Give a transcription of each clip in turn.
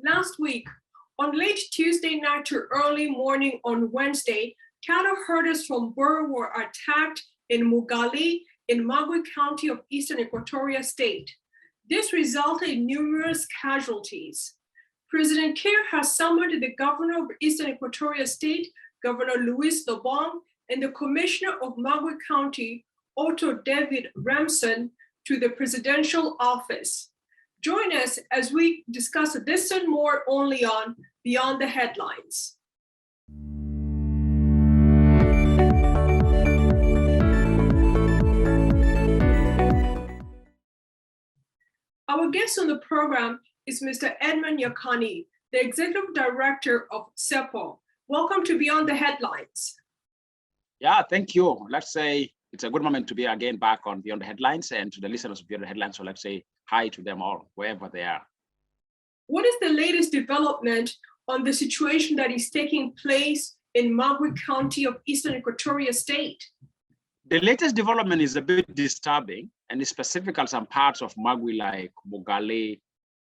Last week, on late Tuesday night to early morning on Wednesday, cattle herders from Borg were attacked in Mugali in Magwi County of Eastern Equatoria State. This resulted in numerous casualties. President Kiir has summoned the governor of Eastern Equatoria State, Governor Lobong, and the commissioner of Magwi County, Otto Remson, to the presidential office. Join us as we discuss this and more only on Beyond the Headlines. Our guest on the program is Mr. Edmund Yakani, the Executive Director of SEPO. Welcome to Beyond the Headlines. Yeah, thank you. Let's say it's a good moment to be again back on Beyond the Headlines, and to the listeners of Beyond the Headlines, so let's say hi to them all, wherever they are. What is the latest development on the situation that is taking place in Magwi County of Eastern Equatoria State? The latest development is a bit disturbing, and it's specific on some parts of Magwi like Mogali,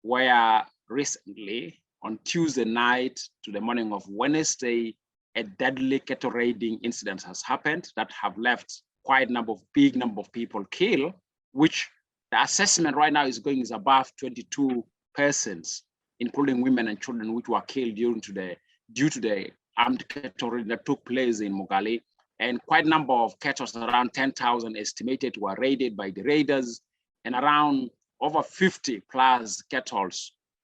where recently on Tuesday night to the morning of Wednesday, a deadly cattle raiding incident has happened that have left quite big number of people killed, which the assessment right now is above 22 persons, including women and children, which were killed due to the armed cattle raid that took place in Mogali. And quite a number of cattle, around 10,000 estimated, were raided by the raiders, and around over 50 plus cattle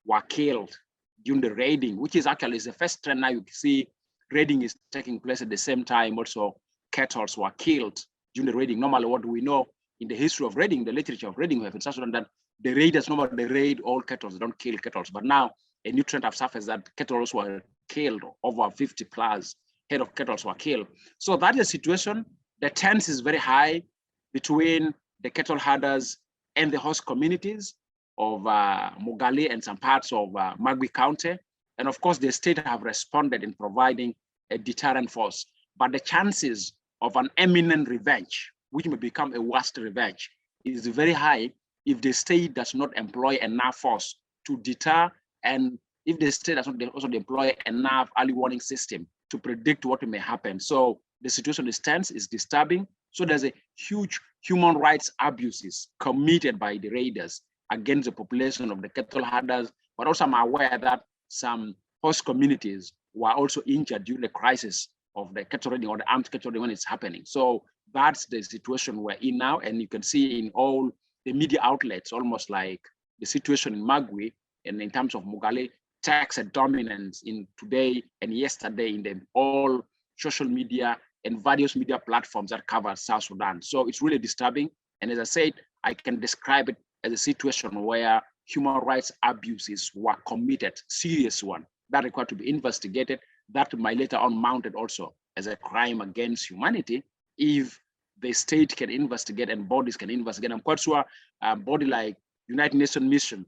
were killed during the raiding, which is actually the first trend now you can see raiding is taking place at the same time. Also, cattle were killed during the raiding. Normally, what we know in the history of raiding, the literature of raiding, we have in South Sudan that the raiders normally they raid all cattle, they don't kill cattle. But now a new trend has surfaced that cattle were killed, over 50 plus head of cattle were killed. So that is the situation. The tense is very high between the cattle herders and the host communities of Mogali and some parts of Magwi County. And of course, the state have responded in providing a deterrent force. But the chances of an imminent revenge, which may become a worst revenge, is very high if the state does not employ enough force to deter, and if the state does not also deploy enough early warning system to predict what may happen. So the situation is tense, is disturbing. So there's a huge human rights abuses committed by the raiders against the population of the cattle herders, but also I'm aware that some host communities were also injured during the crisis of the cattle raiding or the armed cattle raiding when it's happening. So that's the situation we're in now. And you can see in all the media outlets, almost like the situation in Magwi and in terms of Mugali takes a dominance in today and yesterday in the all social media and various media platforms that cover South Sudan. So it's really disturbing. And as I said, I can describe it as a situation where human rights abuses were committed, serious one, that required to be investigated, that might later on mounted also as a crime against humanity if the state can investigate and bodies can investigate. I'm quite sure a body like United Nations Mission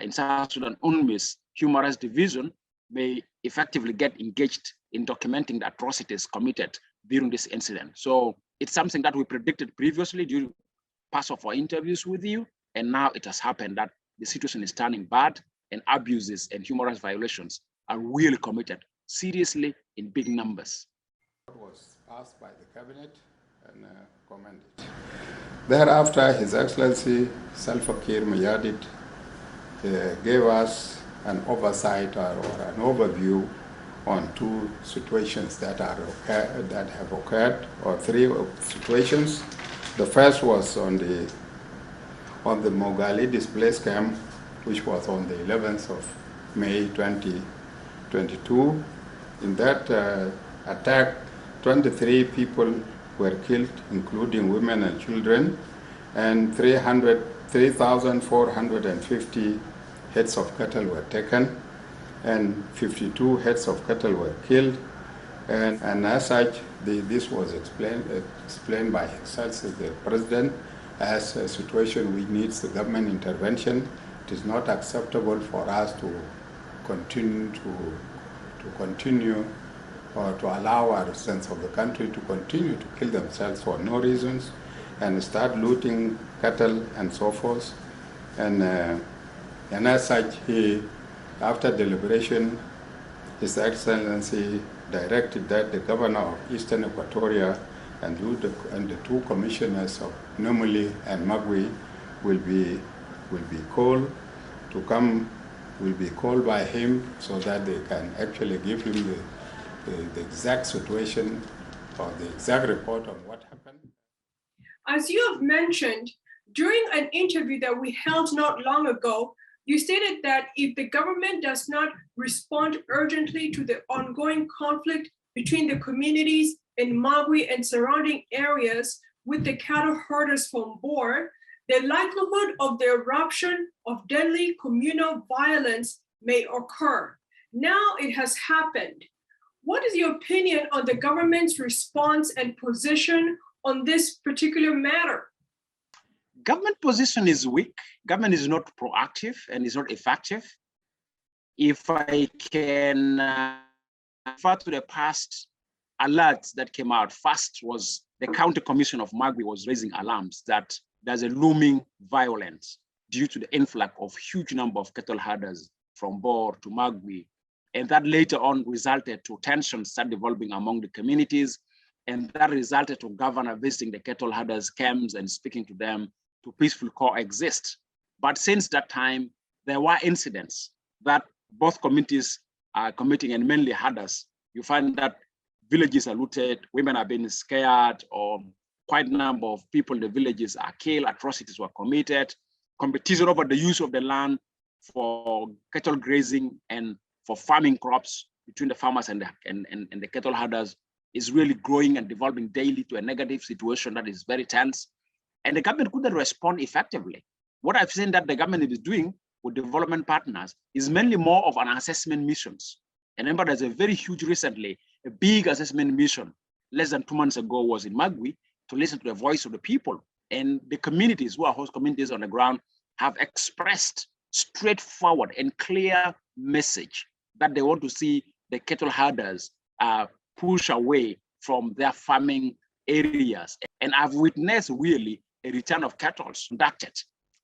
in South Sudan, UNMISS, Human Rights Division, may effectively get engaged in documenting the atrocities committed during this incident. So it's something that we predicted previously during past of our interviews with you, and now it has happened that the situation is turning bad, and abuses and human rights violations are really committed seriously in big numbers. It was passed by the cabinet and commended. Thereafter, His Excellency Salva Kiir Mayardit gave us an oversight or an overview on two situations that have occurred, or three situations. The first was on the Mogali displaced camp, which was on the 11th of May 2022. In that attack, 23 people were killed, including women and children, and 3,450 heads of cattle were taken, and 52 heads of cattle were killed. And as such, this was explained by the President as a situation which needs the government intervention. It is not acceptable for us to continue or to allow our residents of the country to continue to kill themselves for no reasons and start looting cattle and so forth. And as such, he After deliberation, His Excellency directed that the governor of Eastern Equatoria and the two commissioners of Numuli and Magwi will be called to come, will be called by him so that they can actually give him the exact situation or the exact report on what happened. As you have mentioned, during an interview that we held not long ago, you stated that if the government does not respond urgently to the ongoing conflict between the communities in Magwi and surrounding areas with the cattle herders from Borg, the likelihood of the eruption of deadly communal violence may occur. Now it has happened. What is your opinion on the government's response and position on this particular matter? Government position is weak. Government is not proactive and is not effective. If I can refer to the past alerts that came out, first was the County Commission of Magwi was raising alarms that there's a looming violence due to the influx of huge number of cattle herders from Borg to Magwi. And that later on resulted to tensions start developing among the communities. And that resulted to governor visiting the cattle herders camps and speaking to them to peacefully coexist. But since that time, there were incidents that both communities are committing, and mainly herders. You find that villages are looted, women are being scared, or quite a number of people in the villages are killed, atrocities were committed, competition over the use of the land for cattle grazing and for farming crops between the farmers and the cattle herders is really growing and developing daily to a negative situation that is very tense. And the government couldn't respond effectively. What I've seen that the government is doing with development partners is mainly more of an assessment missions. And remember, there's a very huge recently, a big assessment mission less than 2 months ago was in Magwi to listen to the voice of the people. And the communities who are host communities on the ground have expressed straightforward and clear message that they want to see the cattle herders push away from their farming areas. And I've witnessed really a return of cattle conducted.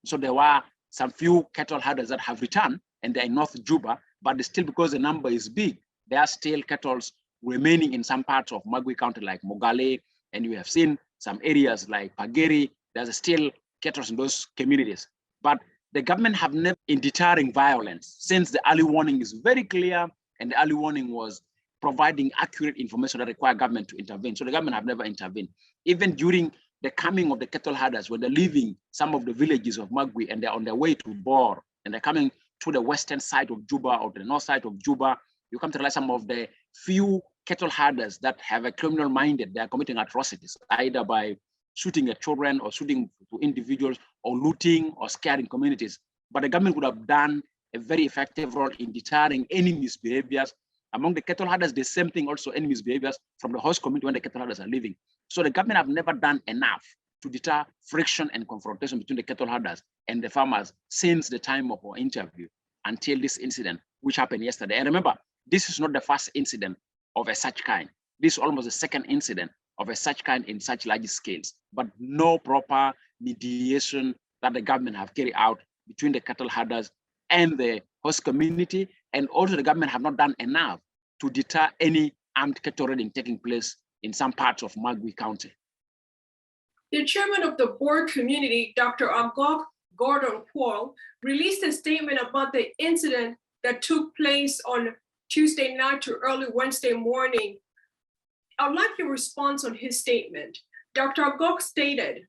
So there were some few cattle herders that have returned and they're in North Juba, but still because the number is big, there are still cattle remaining in some parts of Magwi County like Mogali, and you have seen some areas like Pageri, there's still cattle in those communities. But the government have never in deterring violence since the early warning is very clear, and the early warning was providing accurate information that require government to intervene. So the government have never intervened. Even during the coming of the cattle herders, when they're leaving some of the villages of Magwi and they're on their way to Borg, and they're coming to the western side of Juba or the north side of Juba, you come to realize some of the few cattle herders that have a criminal minded, they are committing atrocities, either by shooting at children or shooting to individuals or looting or scaring communities. But the government would have done a very effective role in deterring any misbehaviors. Among the cattle herders, the same thing also, any misbehaviors from the host community when the cattle herders are leaving. So the government have never done enough to deter friction and confrontation between the cattle herders and the farmers since the time of our interview until this incident, which happened yesterday. And remember, this is not the first incident of a such kind. This is almost the second incident of a such kind in such large scales, but no proper mediation that the government have carried out between the cattle herders and the host community. And also the government have not done enough to deter any armed cattle raiding taking place in some parts of Magwi County. The chairman of the Borg community, Dr. Agok Gordon Paul, released a statement about the incident that took place on Tuesday night to early Wednesday morning. I'd like your response on his statement. Dr. Agok stated,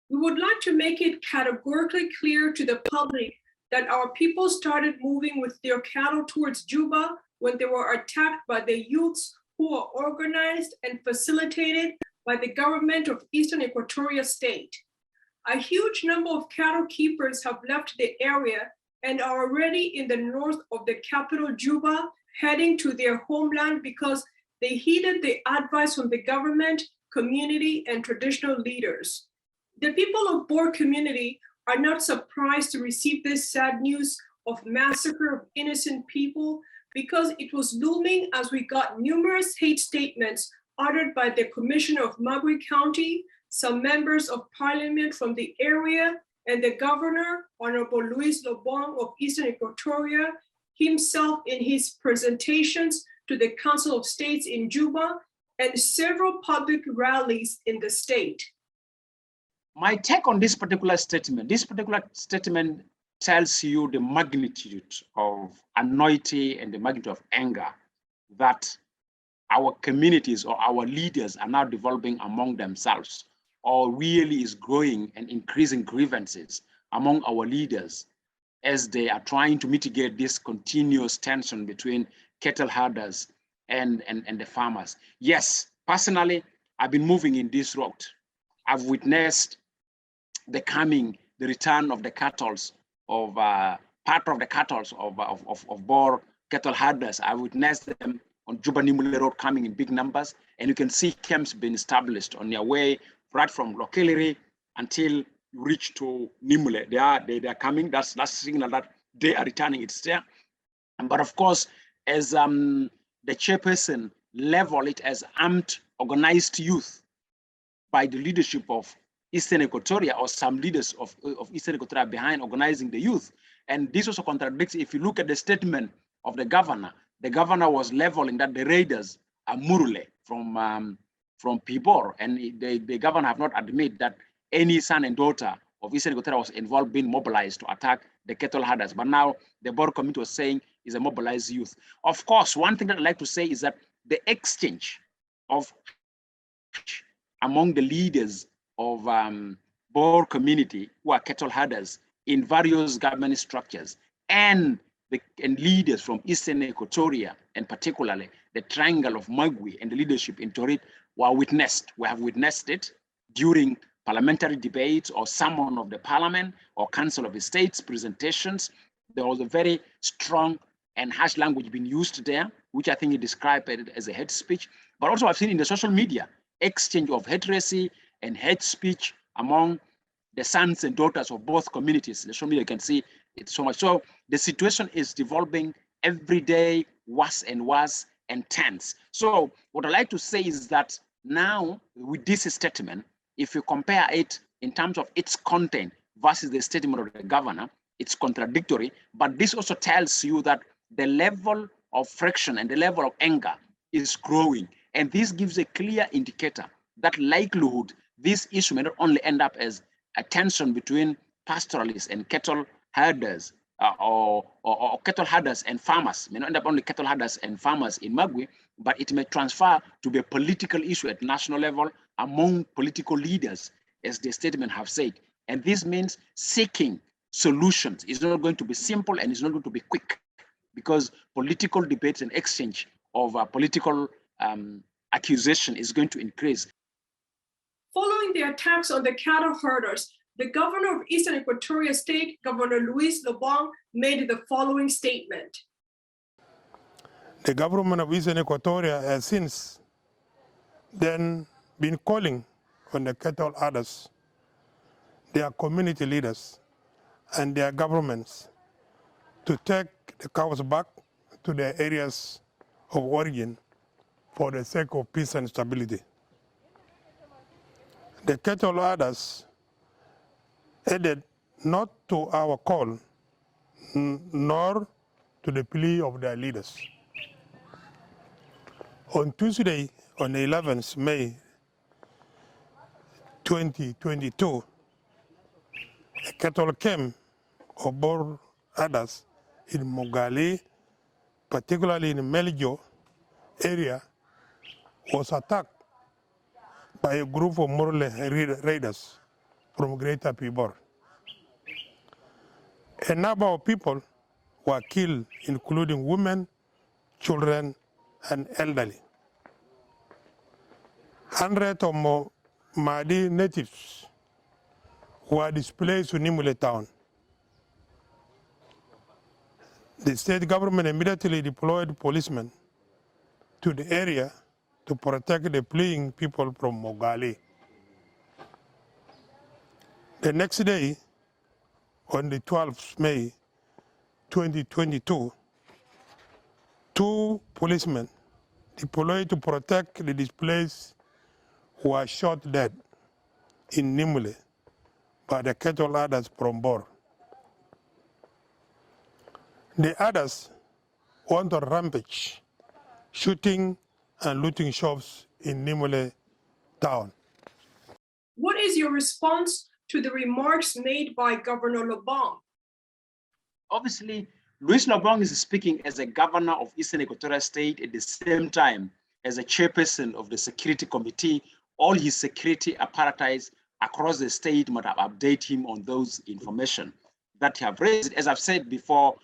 "We would like to make it categorically clear to the public that our people started moving with their cattle towards Juba when they were attacked by the youths who are organized and facilitated by the government of Eastern Equatoria State. A huge number of cattle keepers have left the area and are already in the north of the capital, Juba, heading to their homeland because they heeded the advice from the government, community, and traditional leaders. The people of Borg community are not surprised to receive this sad news of massacre of innocent people because it was looming as we got numerous hate statements uttered by the Commissioner of Magwi County, some members of parliament from the area, and the governor, Honorable Lobong of Eastern Equatoria. himself in his presentations to the Council of States in Juba and several public rallies in the state. My take on this particular statement tells you the magnitude of anxiety and the magnitude of anger that our communities or our leaders are now developing among themselves, or really is growing and increasing grievances among our leaders as they are trying to mitigate this continuous tension between cattle herders and the farmers. Yes, personally, I've been moving in this route. I've witnessed the return of the cattle of part of the cattle of Borg cattle herders. I witnessed them on Juba Nimule Road coming in big numbers, and you can see camps being established on their way right from Lokeliri until you reach to Nimule. They are coming. That's signal that they are returning. It's there. But of course, as the chairperson level it as armed, organized youth by the leadership of Eastern Equatoria, or some leaders of Eastern Equatoria behind organizing the youth. And this also contradicts, if you look at the statement of the governor was leveling that the raiders are Murule from Pibor, and the governor have not admitted that any son and daughter of Eastern Equatoria was involved, being mobilized to attack the cattle herders. But now the Borg committee was saying is a mobilized youth. Of course, one thing that I'd like to say is that the exchange of among the leaders of Borg community who are cattle herders in various government structures and leaders from Eastern Equatoria, and particularly the triangle of Magwi and the leadership in Torit were witnessed. We have witnessed it during parliamentary debates or summon of the parliament or council of the states presentations. There was a very strong and harsh language being used there, which I think he described it as a hate speech. But also I've seen in the social media, exchange of hatred and hate speech among the sons and daughters of both communities. The social media, you can see it so much. So the situation is developing every day worse and tense. So what I'd like to say is that now with this statement, if you compare it in terms of its content versus the statement of the governor, it's contradictory, but this also tells you that the level of friction and the level of anger is growing. And this gives a clear indicator that likelihood this issue may not only end up as a tension between pastoralists and cattle herders or cattle herders and farmers, may not end up only cattle herders and farmers in Magwi, but it may transfer to be a political issue at national level among political leaders, as the statement have said. And this means seeking solutions is not going to be simple and it's not going to be quick, because political debates and exchange of political accusation is going to increase. Following the attacks on the cattle herders, the governor of Eastern Equatoria State, Governor Luis Lobong, made the following statement. The government of Eastern Equatoria has since then been calling on the cattle herders, their community leaders, and their governments to take the cows back to their areas of origin for the sake of peace and stability. The cattle herders added not to our call, nor to the plea of their leaders. On Tuesday, on the 11th May 2022, a cattle camp of Borg herders in Mogali, particularly in the Meljo area, was attacked by a group of Murle raiders from Greater Pibor. A number of people were killed, including women, children, and elderly. Hundreds of Mahdi natives were displaced to Nimule town. The state government immediately deployed policemen to the area to protect the fleeing people from Mogali. The next day, on the 12th May 2022, two policemen deployed to protect the displaced were shot dead in Nimule by the cattle herders from Borg. The others on the rampage, shooting and looting shops in Nimule town. What is your response to the remarks made by Governor Lobong? Obviously, Luis Lobong is speaking as a governor of Eastern Equatoria State at the same time as a chairperson of the Security Committee. All his security apparatus across the state must update him on those information that he have raised. As I've said before,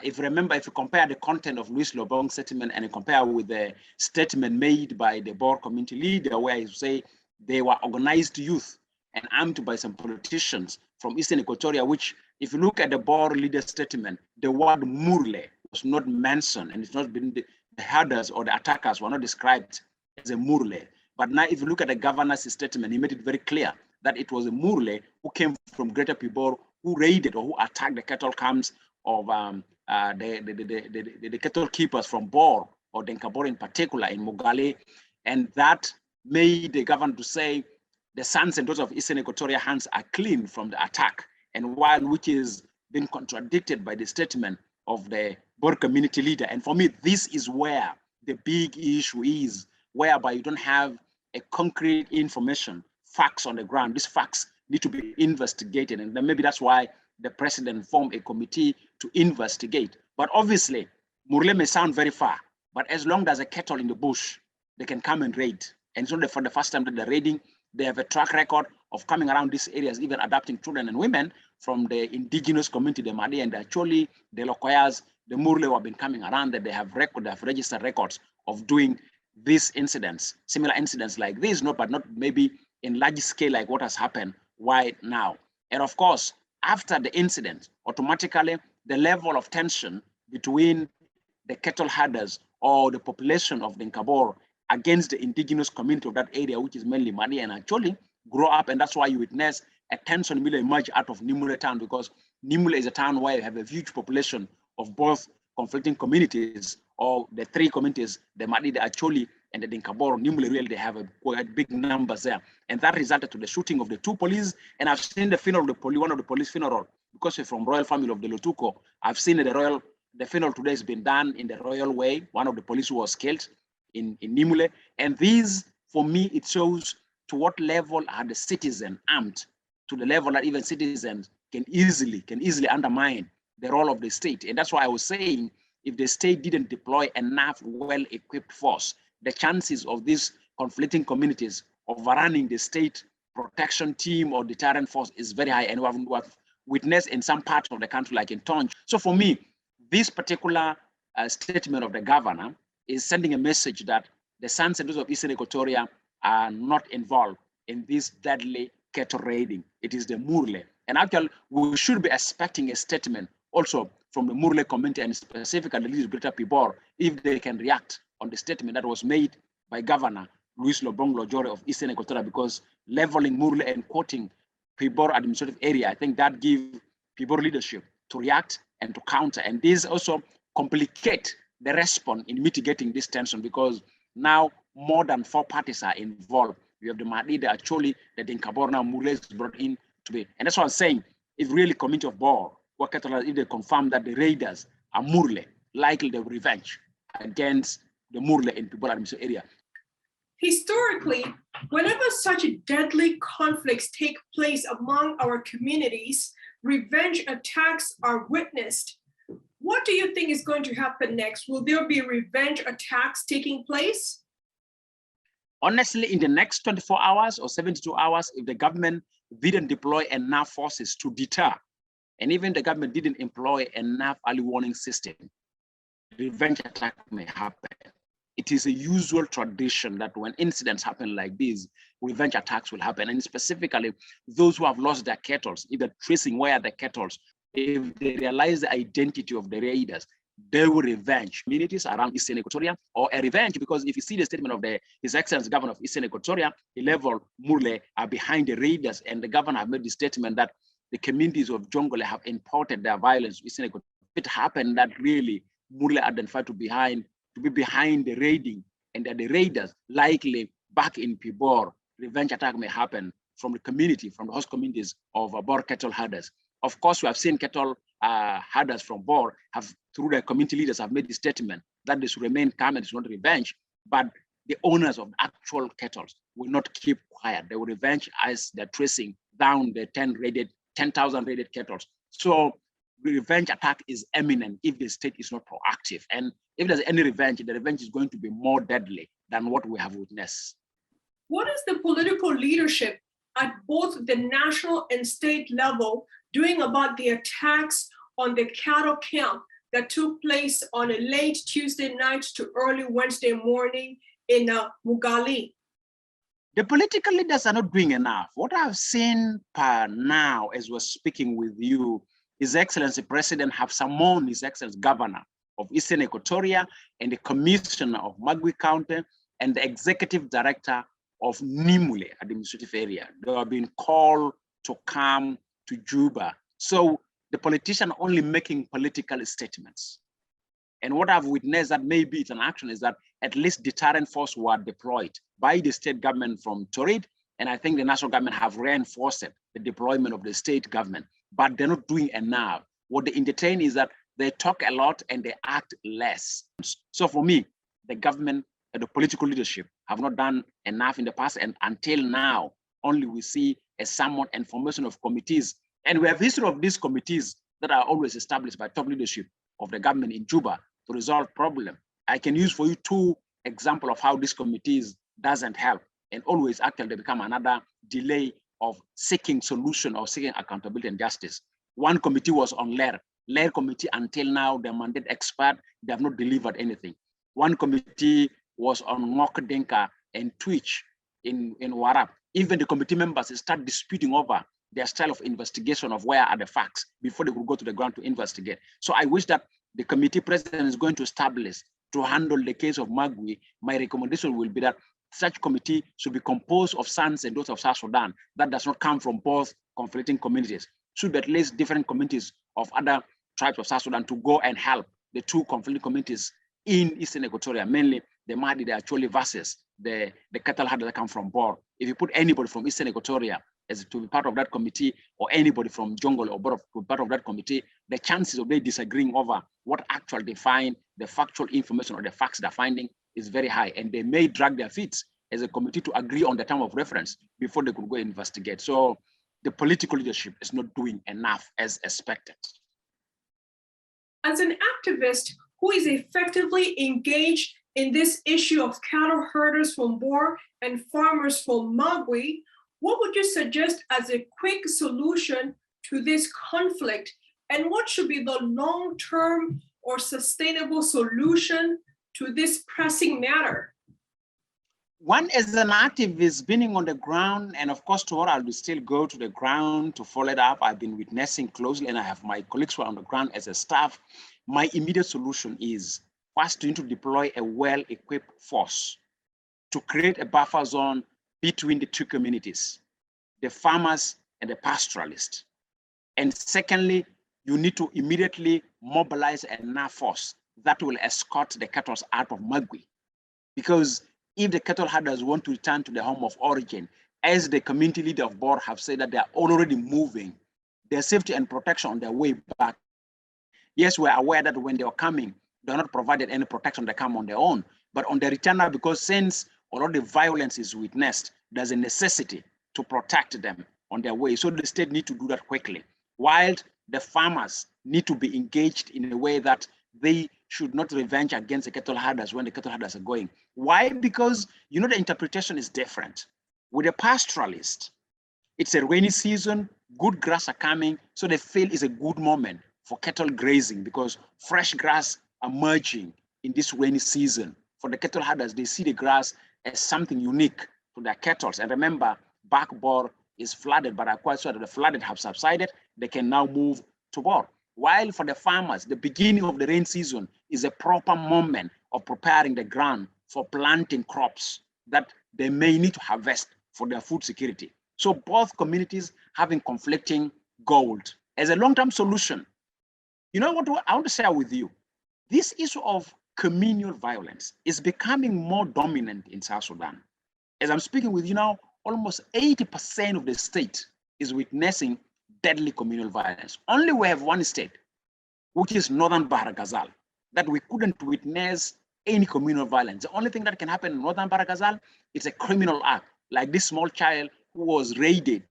if you compare the content of Luis Lobong's statement and you compare with the statement made by the Borg community leader, where he say they were organized youth and armed by some politicians from Eastern Equatoria, which if you look at the Borg leader statement, the word Murle was not mentioned, and it's not been the herders or the attackers were not described as a Murle. But now if you look at the governor's statement, he made it very clear that it was a Murle who came from Greater Pibor, who raided or who attacked the cattle camps of the cattle keepers from Borg or Denkabor in particular in Mogali. And that made the governor to say the sons and daughters of Eastern Equatoria hands are clean from the attack. And which is been contradicted by the statement of the Borg community leader. And for me, this is where the big issue is, whereby you don't have a concrete information, facts on the ground. These facts need to be investigated. And then maybe that's why the president formed a committee to investigate. But obviously, Murle may sound very far, but as long as a cattle in the bush, they can come and raid. And so for the first time that they're raiding, they have a track record of coming around these areas, even adopting children and women from the indigenous community, the Madi and the Acholi, the Lokoyas, the Murle who have been coming around, that they have registered records of doing these incidents, similar incidents like this, but not maybe in large scale like what has happened right now. And of course, after the incident, automatically the level of tension between the cattle herders or the population of Denkabor against the indigenous community of that area, which is mainly Madi and Acholi, grow up. And that's why you witness a tension will emerge out of Nimule town, because Nimule is a town where you have a huge population of both conflicting communities, or the three communities, the Madi, the Acholi, and the Denkabor. Nimule really, they have quite big numbers there. And that resulted to the shooting of the two police. And I've seen the funeral of the police, one of the police funeral, because we're from royal family of the Lotuko. I've seen the funeral today has been done in the royal way. One of the police who was killed in Nimule. And these, for me, it shows to what level are the citizens armed, to the level that even citizens can easily undermine the role of the state. And that's why I was saying, if the state didn't deploy enough well-equipped force, the chances of these conflicting communities overrunning the state protection team or deterrent force is very high. And we have witnessed in some parts of the country, like in Tonj. So for me, this particular statement of the governor is sending a message that the sons and daughters of Eastern Equatoria are not involved in this deadly cattle raiding. It is the Murle. And actually, we should be expecting a statement also from the Murle community, and specifically the leaders of Greater Pibor, if they can react on the statement that was made by Governor Luis Lobong Lojore of Eastern Equatoria, because leveling Murle and quoting Pibor administrative area, I think that gives Pibor leadership to react and to counter. And this also complicate the response in mitigating this tension, because now more than 4 parties are involved. You have the Mahdi, the Acholi, the Denkabor, now Murle is brought in to be. And that's what I'm saying. If really community of Borg, if they confirm that the raiders are Murle, likely they will revenge against the Murle in Pibor administrative area. Historically, whenever such deadly conflicts take place among our communities, revenge attacks are witnessed. What do you think is going to happen next? Will there be revenge attacks taking place? Honestly, in the next 24 hours or 72 hours, if the government didn't deploy enough forces to deter, and even the government didn't employ enough early warning system, revenge attack may happen. It is a usual tradition that when incidents happen like this, revenge attacks will happen. And specifically, those who have lost their cattle, either tracing where the cattle, if they realize the identity of the raiders, they will revenge communities around Eastern Equatoria, or a revenge, because if you see the statement of His Excellency Governor of Eastern Equatoria, the level Murle are behind the raiders, and the governor have made the statement that the communities of Jongole have imported their violence to Eastern Equatoria. It happened that really Murle identified to be behind the raiding, and that the raiders likely back in Pibor, revenge attack may happen from the community, from the host communities of Borg cattle herders. Of course, we have seen cattle herders from Borg have, through their community leaders, have made the statement that they should remain calm and it's not revenge, but the owners of actual cattle will not keep quiet. They will revenge as they're tracing down the 10,000 raided cattle. So the revenge attack is imminent if the state is not proactive. And if there's any revenge, the revenge is going to be more deadly than what we have witnessed. What is the political leadership at both the national and state level doing about the attacks on the cattle camp that took place on a late Tuesday night to early Wednesday morning in Mugali? The political leaders are not doing enough. What I've seen per now, as we're speaking with you, His Excellency President have summoned His Excellency Governor of Eastern Equatoria and the Commissioner of Magwi County and the Executive Director of Nimule administrative area. They have been called to come to Juba. So the politician only making political statements. And what I've witnessed that maybe it's an action is that at least deterrent force were deployed by the state government from Torid. And I think the national government have reinforced the deployment of the state government, but they're not doing enough. What they entertain is that they talk a lot and they act less. So for me, the government and the political leadership have not done enough in the past. And until now, only we see a somewhat and formation of committees. And we have history of these committees that are always established by top leadership of the government in Juba to resolve problem. I can use for you two examples of how these committees doesn't help and always actually become another delay of seeking solution or seeking accountability and justice. One committee was on Lair committee. Until now, their mandate expired. They have not delivered anything. One committee was on Ngok Denka and Twitch in Warab. Even the committee members start disputing over their style of investigation of where are the facts before they could go to the ground to investigate. So I wish that the committee president is going to establish to handle the case of Magwi. My recommendation will be that such committee should be composed of sons and daughters of South Sudan. That does not come from both conflicting communities. Should be at least different communities of other tribes of South Sudan to go and help the two conflicting communities in Eastern Equatoria, mainly the Mahdi, the Acholi versus the cattle herders that come from Borg. If you put anybody from Eastern Equatoria as to be part of that committee, or anybody from Jungle or Borg to be part of that committee, the chances of they disagreeing over what actually they find, the factual information or the facts they're finding is very high. And they may drag their feet as a committee to agree on the term of reference before they could go investigate. So the political leadership is not doing enough as expected. As an activist who is effectively engaged in this issue of cattle herders from Borg and farmers from Magwi, what would you suggest as a quick solution to this conflict? And what should be the long-term or sustainable solution to this pressing matter? One, as an activist being on the ground, and of course tomorrow I will still go to the ground to follow it up. I've been witnessing closely and I have my colleagues who are on the ground as a staff. My immediate solution is first to deploy a well-equipped force to create a buffer zone between the two communities, the farmers and the pastoralists. And secondly, you need to immediately mobilize enough force that will escort the cattle out of Magwi. Because if the cattle herders want to return to their home of origin, as the community leader of Borg have said that they are already moving, their safety and protection on their way back. Yes, we're aware that when they are coming, they're not provided any protection, they come on their own. But on the return now, because since a lot of the violence is witnessed, there's a necessity to protect them on their way. So the state need to do that quickly. While the farmers need to be engaged in a way that they should not revenge against the cattle herders when the cattle herders are going. Why? Because, you know, the interpretation is different. With a pastoralist, it's a rainy season, good grass are coming, so they feel it's a good moment for cattle grazing because fresh grass emerging in this rainy season. For the cattle herders, they see the grass as something unique to their cattle. And remember, back Borg is flooded, but are quite sure that the flooded have subsided. They can now move to Borg. While for the farmers, the beginning of the rain season is a proper moment of preparing the ground for planting crops that they may need to harvest for their food security. So both communities having conflicting goals. As a long-term solution, you know what I want to share with you? This issue of communal violence is becoming more dominant in South Sudan. As I'm speaking with you now, almost 80% of the state is witnessing deadly communal violence. Only we have one state, which is northern Bahar Ghazal, that we couldn't witness any communal violence. The only thing that can happen in northern Bahar Ghazal is a criminal act, like this small child who was raided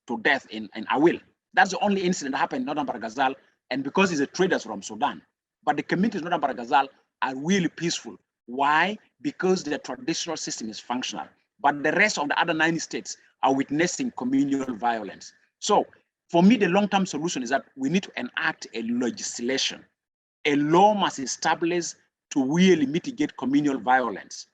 to death in Awil. That's the only incident that happened in northern Bahar Ghazal, and because he's a trader from Sudan. But the communities in northern Bahar Ghazal are really peaceful. Why? Because the traditional system is functional. But the rest of the other 9 states are witnessing communal violence. So for me, the long-term solution is that we need to enact a legislation. A law must establish to really mitigate communal violence.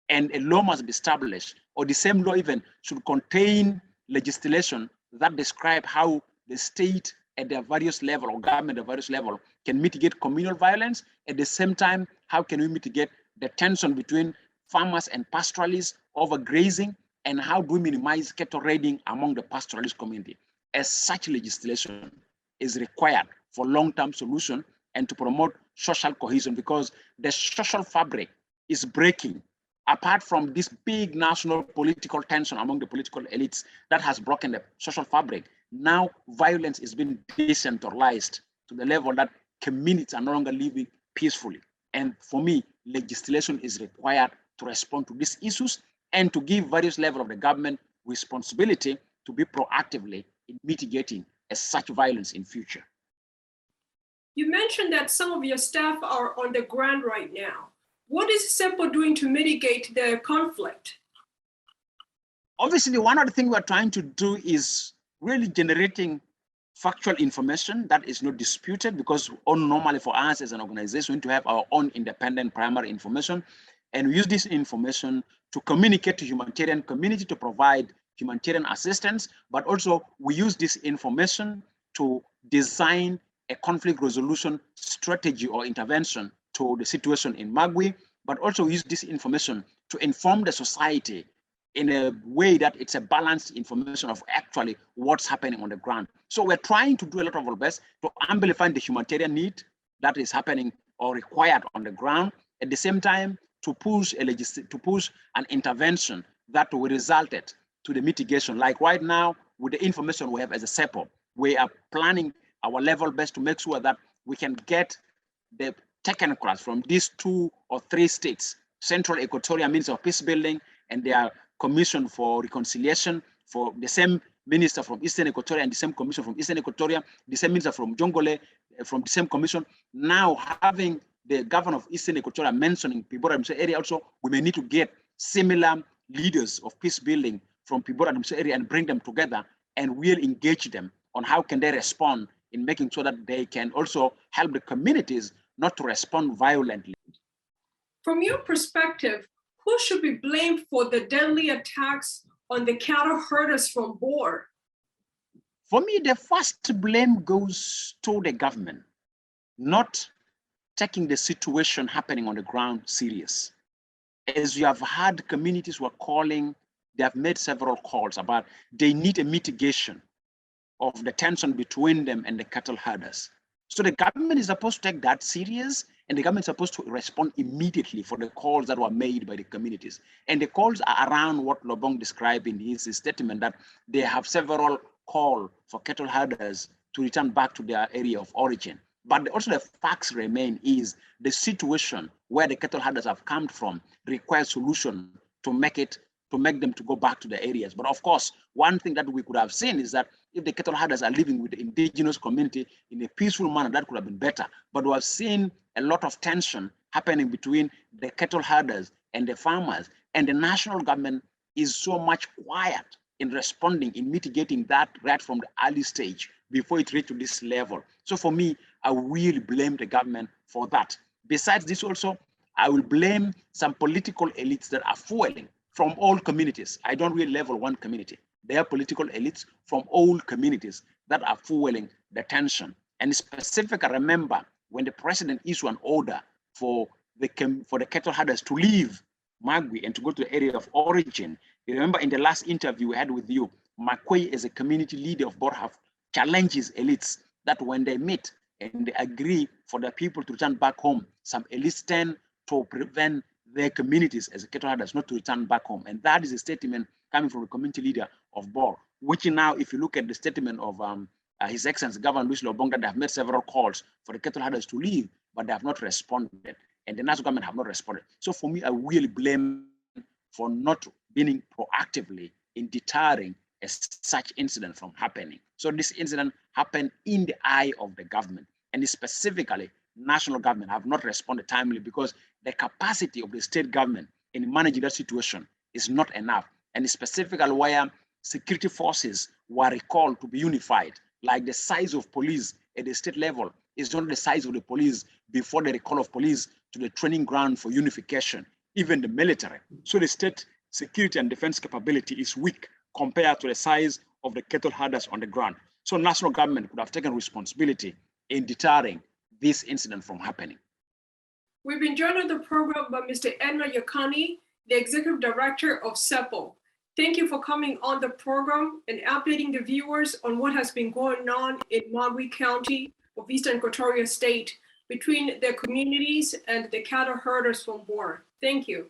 And a law must be established, or the same law even should contain legislation that describe how the state at their various level or government at various level can mitigate communal violence. At the same time, how can we mitigate the tension between farmers and pastoralists over grazing, and how do we minimize cattle raiding among the pastoralist community? As such legislation is required for long-term solution and to promote social cohesion, because the social fabric is breaking. Apart from this big national political tension among the political elites that has broken the social fabric, now violence is being decentralized to the level that communities are no longer living peacefully. And for me, legislation is required to respond to these issues and to give various levels of the government responsibility to be proactively in mitigating such violence in future. You mentioned that some of your staff are on the ground right now. What is SEPO doing to mitigate the conflict? Obviously, one of the things we're trying to do is really generating factual information that is not disputed, because normally for us as an organization, we need to have our own independent primary information, and we use this information to communicate to humanitarian community to provide humanitarian assistance, but also we use this information to design a conflict resolution strategy or intervention to the situation in Magwi, but also use this information to inform the society in a way that it's a balanced information of actually what's happening on the ground. So we're trying to do a lot of our best to amplify the humanitarian need that is happening or required on the ground, at the same time to push an intervention that will result to the mitigation. Like right now, with the information we have as a SEPO, we are planning our level best to make sure that we can get the technocrats from these 2 or 3 states, Central Equatoria Minister of Peace Building, and their Commission for Reconciliation, for the same minister from Eastern Equatoria and the same commission from Eastern Equatoria, the same minister from Jongole, from the same commission. Now having the governor of Eastern Equatoria mentioning Pibora Admissional area also, we may need to get similar leaders of peace building from Pibora Admissional area and bring them together and we'll engage them on how can they respond in making sure that they can also help the communities not to respond violently. From your perspective, who should be blamed for the deadly attacks on the cattle herders from Borg? For me, the first blame goes to the government, not taking the situation happening on the ground serious. As you have heard, communities who are calling, they have made several calls about they need a mitigation of the tension between them and the cattle herders. So the government is supposed to take that serious, and the government is supposed to respond immediately for the calls that were made by the communities. And the calls are around what Lobong described in his statement, that they have several calls for cattle herders to return back to their area of origin. But also the facts remain is the situation where the cattle herders have come from requires solution to make them to go back to the areas. But of course, one thing that we could have seen is that if the cattle herders are living with the indigenous community in a peaceful manner, that could have been better. But we have seen a lot of tension happening between the cattle herders and the farmers, and the national government is so much quiet in responding, in mitigating that right from the early stage before it reached to this level. So for me, I really blame the government for that. Besides this also, I will blame some political elites that are fueling from all communities. I don't really level one community. There are political elites from all communities that are fueling the tension. And specifically, remember when the president issued an order for the cattle herders to leave Magwi and to go to the area of origin. You remember in the last interview we had with you, Magwi as a community leader of Borg challenges elites that when they meet and they agree for the people to return back home, some elites tend to prevent their communities as cattle herders not to return back home. And that is a statement coming from the community leader of Borg, which now, if you look at the statement of His Excellency Governor Luis Lobong that they have made several calls for the cattle herders to leave, but they have not responded, and the national government have not responded. So for me, I really blame for not being proactively in deterring such incident from happening. So this incident happened in the eye of the government, and specifically national government have not responded timely because the capacity of the state government in managing that situation is not enough. And specifically where security forces were recalled to be unified, like the size of police at the state level is not the size of the police before the recall of police to the training ground for unification, even the military. So the state security and defense capability is weak compared to the size of the cattle herders on the ground. So national government could have taken responsibility in deterring this incident from happening. We've been joined on the program by Mr. Edna Yakani, the Executive Director of CEPO. Thank you for coming on the program and updating the viewers on what has been going on in Magwi County of Eastern Equatoria State between the communities and the cattle herders from Borg. Thank you.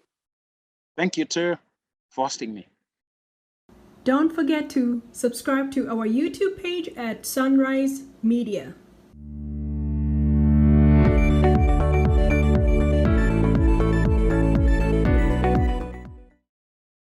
Thank you, too, for hosting me. Don't forget to subscribe to our YouTube page at Sunrise Media.